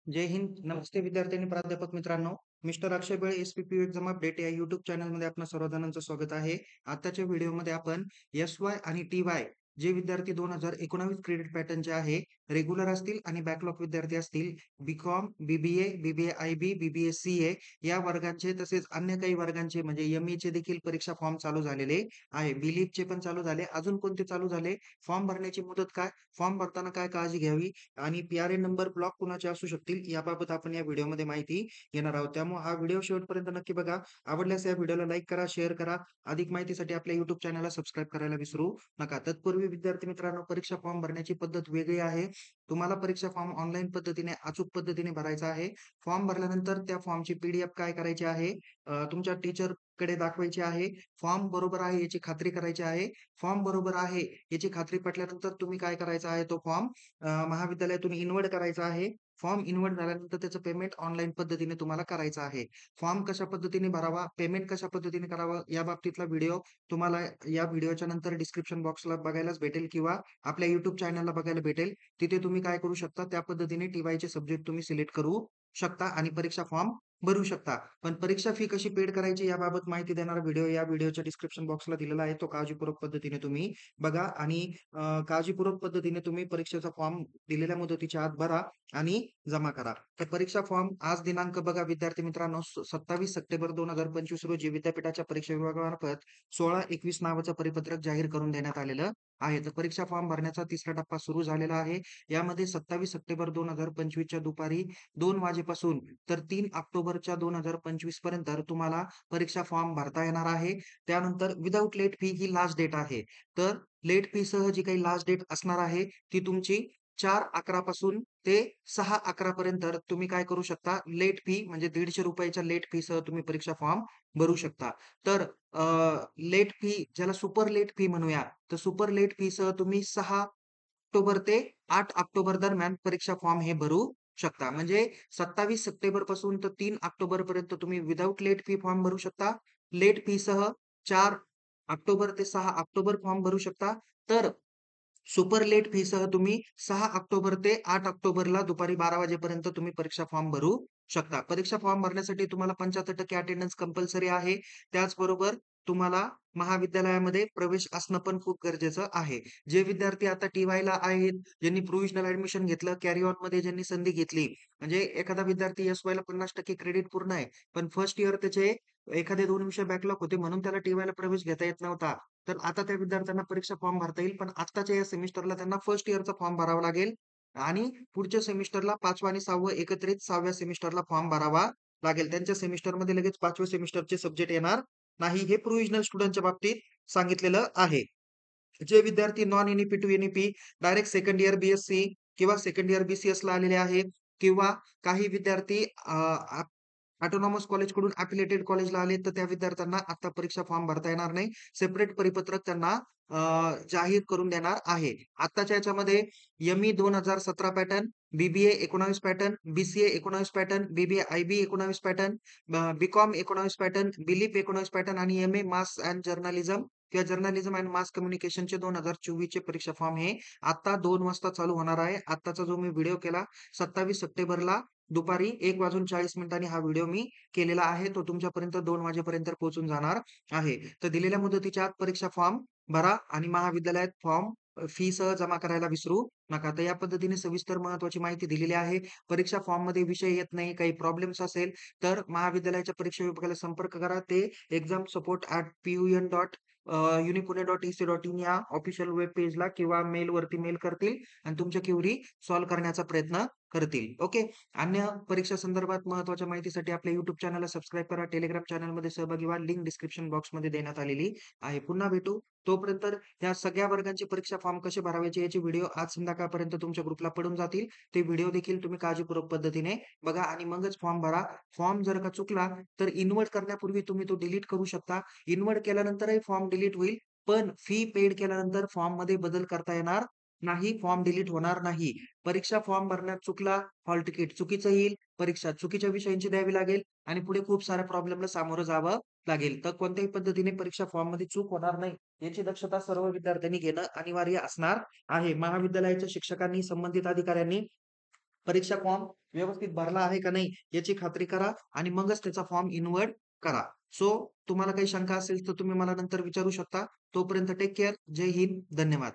जय हिंद. नमस्ते विद्यार्थी आणि प्राध्यापक मित्रांनो. मिस्टर अक्षय बळे एस-पी-पी एक्झाम अपडेट या YouTube चॅनलमध्ये आपणा सर्व जणांचं स्वागत आहे. आताच्या व्हिडिओमध्ये आपण एस-वाय आणि टी-वाय जे विद्यार्थी 2019 क्रेडिट पॅटर्नचे आहे, रेग्युलर असतील आणि बॅकलॉग विद्यार्थी असतील, B.Com, BBA, BBA आय-बी, BBA CA या वर्गांचे तसेच अन्य काही वर्गांचे म्हणजे एम-ईचे देखील परीक्षा फॉर्म चालू झालेले आहे. बी-लीगचे पण चालू झाले. अजून कोणते चालू झाले? फॉर्म भरण्याची मुदत काय? फॉर्म भरताना काय काळजी घ्यावी? आणि पी-आर-ए नंबर ब्लॉक कुणाचे असू शकतील याबाबत आपण या व्हिडिओमध्ये माहिती घेणार आहोत. त्यामुळे हा व्हिडिओ शेवटपर्यंत नक्की बघा. आवडल्यास या व्हिडिओला लाईक करा, शेअर करा. अधिक माहितीसाठी आपल्या YouTube चॅनलला सबस्क्राईब करायला विसरू नका. तत्पूर्वी विद्यार्थी मित्रांनो, परीक्षा फॉर्म भरण्याची पद्धत वेगळी आहे. तुम्हाला परीक्षा फॉर्म ऑनलाईन पद्धतीने अचूक पद्धतीने भरायचा आहे. फॉर्म भरल्यानंतर त्या फॉर्मची पी काय करायची आहे, तुमच्या टीचरकडे दाखवायची आहे. फॉर्म बरोबर आहे याची खात्री करायची आहे. फॉर्म बरोबर आहे याची खात्री पटल्यानंतर तुम्ही काय करायचा आहे, तो फॉर्म महाविद्यालयातून इन्व्हर्ट करायचा आहे. फॉर्म इन्व्हर्ट झाल्यानंतर त्याचं पेमेंट ऑनलाईन पद्धतीने तुम्हाला करायचं आहे. फॉर्म कशा पद्धतीने भरावा, पेमेंट कशा पद्धतीने करावं, या बाबतीतला व्हिडिओ तुम्हाला या व्हिडिओच्या नंतर डिस्क्रिप्शन बॉक्सला बघायलाच भेटेल किंवा आपल्या YouTube चॅनलला बघायला भेटेल. तिथे तुम्ही काय करू शकता, त्या पद्धतीने टी-वायचे सब्जेक्ट तुम्ही सिलेक्ट करू शकता आणि परीक्षा फॉर्म भरू शकता. पण परीक्षा फी कशी पेड करायची याबाबत माहिती देणारा व्हिडिओ या व्हिडिओच्या डिस्क्रिप्शन बॉक्सला दिलेला आहे. तो काळजीपूर्वक पद्धतीने तुम्ही बघा आणि काळजीपूर्वक पद्धतीने तुम्ही परीक्षेचा फॉर्म दिलेल्या मुदतीच्या आत भरा आणि जमा करा. तर परीक्षा फॉर्म आज दिनांक बघा विद्यार्थी मित्रांनो, 27 सप्टेंबर 2025 रोजी विद्यापीठाच्या परीक्षा विभागामार्फत 16-21 नावाचं परिपत्रक जाहीर करून देण्यात आलेलं आहे. तर परीक्षा फॉर्म भरण्याचा तिसरा टप्पा सुरू झालेला आहे. यामध्ये 27 सप्टेंबर 2025 च्या दुपारी 2 वाजेपासून तर 3 ऑक्टोबरच्या 2025 पर्यंत तुम्हाला परीक्षा फॉर्म भरता येणार आहे. त्यानंतर विदाऊट लेट फी ही लास्ट डेट आहे. तर लेट फी सह जी काही लास्ट डेट असणार आहे, ती तुमची 4/11 पासून ते 6/11 पर्यंत तुम्ही काय करू शकता, लेट फी म्हणजे ₹150 च्या लेट फीसह तुम्ही परीक्षा फॉर्म भरू शकता. तर लेट फी ज्याला सुपर लेट फी म्हणूया, तर सुपर लेट फीसह तुम्ही 6 ऑक्टोबर ते 8 ऑक्टोबर दरम्यान परीक्षा फॉर्म हे भरू शकता. म्हणजे 27 सप्टेंबर पासून तर 3 ऑक्टोबर पर्यंत तुम्ही विदाऊट लेट फी फॉर्म भरू शकता. लेट फीसह 4 ऑक्टोबर ते 6 ऑक्टोबर फॉर्म भरू शकता. तर सुपर लेट फीसह तुम्ही 6 ऑक्टोबर ते 8 ऑक्टोबरला दुपारी 12 वाजेपर्यंत तुम्ही परीक्षा फॉर्म भरू शकता. परीक्षा फॉर्म भरण्यासाठी तुम्हाला 75% अटेंडन्स कंपल्सरी आहे. त्याचबरोबर तुम्हाला महाविद्यालयामध्ये प्रवेश असणं पण खूप गरजेचं आहे. जे विद्यार्थी आता टी-वायला आहेत, ज्यांनी प्रोव्हिजनल ॲडमिशन घेतलं, कॅरी ऑनमध्ये ज्यांनी संधी घेतली, म्हणजे एखादा विद्यार्थी एस-वायला 50% क्रेडिट पूर्ण आहे, पण फर्स्ट इयर त्याचे एखादे 2 विषय बॅकलॉग होते म्हणून त्याला टी-वायला प्रवेश घेता येत नव्हता. तर आता त्या विद्यार्थ्यांना परीक्षा फॉर्म भरता येईल. पण आत्ताच्या या सेमिस्टरला त्यांना फर्स्ट इयरचा फॉर्म भरावा लागेल आणि पुढच्या सेमिस्टरला 5वं आणि 6वं एकत्रित 6व्या सेमिस्टरला फॉर्म भरावा लागेल. त्यांच्या सेमिस्टरमध्ये लगेच 5व्या सेमिस्टरचे सब्जेक्ट येणार नाही. हे प्रोव्हिजनल स्टुडंटच्या बाबतीत सांगितलेलं आहे. जे विद्यार्थी non NEP to NEP direct second year BSc किंवा सेकंड इयर बी-सी-एसला आलेले आहेत किंवा काही विद्यार्थी ऑटोनॉमस कॉलेजकडून एफिलिएटेड कॉलेजला आले, तर त्या विद्यार्थ्यांना आता परीक्षा फॉर्म भरता येणार नाही. सेपरेट परिपत्रक त्यांना जाहीर करून देणार आहे. आत्ताच्या याच्यामध्ये ME 2017 pattern, BBA 19 pattern, BCA 19 pattern, BBA IB 19 pattern, BCom 19 pattern, BLib 19 pattern आणि एम-ए मास अँड जर्नलिझम किंवा जर्नलिझम अँड मास कम्युनिकेशनचे 2024 चे परीक्षा फॉर्म हे आता 2 वाजता चालू होणार आहे. आत्ताचा जो मी व्हिडिओ केला 27 सप्टेंबरला दुपारी 1:40 हा व्हिडिओ मी केलेला आहे. तो तुमच्यापर्यंत 2 वाजेपर्यंत पोहोचून जाणार आहे. तर दिलेल्या मुदतीच्या आत परीक्षा फॉर्म भरा आणि महाविद्यालयात फॉर्म फीसह जमा करायला विसरू नका. तर या पद्धतीने सविस्तर महत्त्वाची माहिती दिलेली आहे. परीक्षा फॉर्ममध्ये विषय येत नाही, काही प्रॉब्लेम्स असेल, तर महाविद्यालयाच्या परीक्षा विभागाला संपर्क करा. ते exam@pun.unipune.ec.in या ऑफिशियल वेब पेजला किंवा मेलवरती मेल करतील आणि तुमच्या क्वेरी सॉल्व्ह करण्याचा प्रयत्न करतील. ओके. अन्य परीक्षा संदर्भात महत्त्वाच्या माहितीसाठी आपल्या YouTube चॅनलला सबस्क्राईब करा. Telegram चॅनलमध्ये सहभागी व्हा. लिंक डिस्क्रिप्शन बॉक्समध्ये देण्यात आलेली आहे. पुन्हा भेटू. तोपर्यंत ह्या सगळ्या वर्गांची परीक्षा फॉर्म कसे भरायचे याचे व्हिडिओ आज संध्याकाळपर्यंत तुमच्या ग्रुपला पडून जातील. ते व्हिडिओ देखील तुम्ही काळजीपूर्वक पद्धतीने बघा आणि मगच फॉर्म भरा. फॉर्म जर का चुकला तर इन्व्हर्ट करण्यापूर्वी तुम्ही तो डिलीट करू शकता. इन्व्हर्ट केल्यानंतरही फॉर्म डिलीट होईल. पण फी पेड केल्यानंतर फॉर्ममध्ये बदल करता येणार नाही. फॉर्म डिलीट होणार नाही. परीक्षा फॉर्म भरण्यात चुकला, हॉल तिकीट चुकीचं येईल, परीक्षा चुकीच्या विषयांची द्यावी लागेल आणि पुढे खूप साऱ्या प्रॉब्लेमला सामोरं जावं लागेल. तर कोणत्याही पद्धतीने परीक्षा फॉर्ममध्ये चूक होणार नाही याची दक्षता सर्व विद्यार्थ्यांनी घेणं अनिवार्य असणार आहे. महाविद्यालयाच्या शिक्षकांनी, संबंधित अधिकाऱ्यांनी परीक्षा फॉर्म व्यवस्थित भरला आहे का नाही याची खात्री करा आणि मगच त्याचा फॉर्म इन्व्हर्ट करा. सो तुम्हाला काही शंका असेल तर तुम्ही मला नंतर विचारू शकता. तोपर्यंत टेक केअर. जय हिंद. धन्यवाद.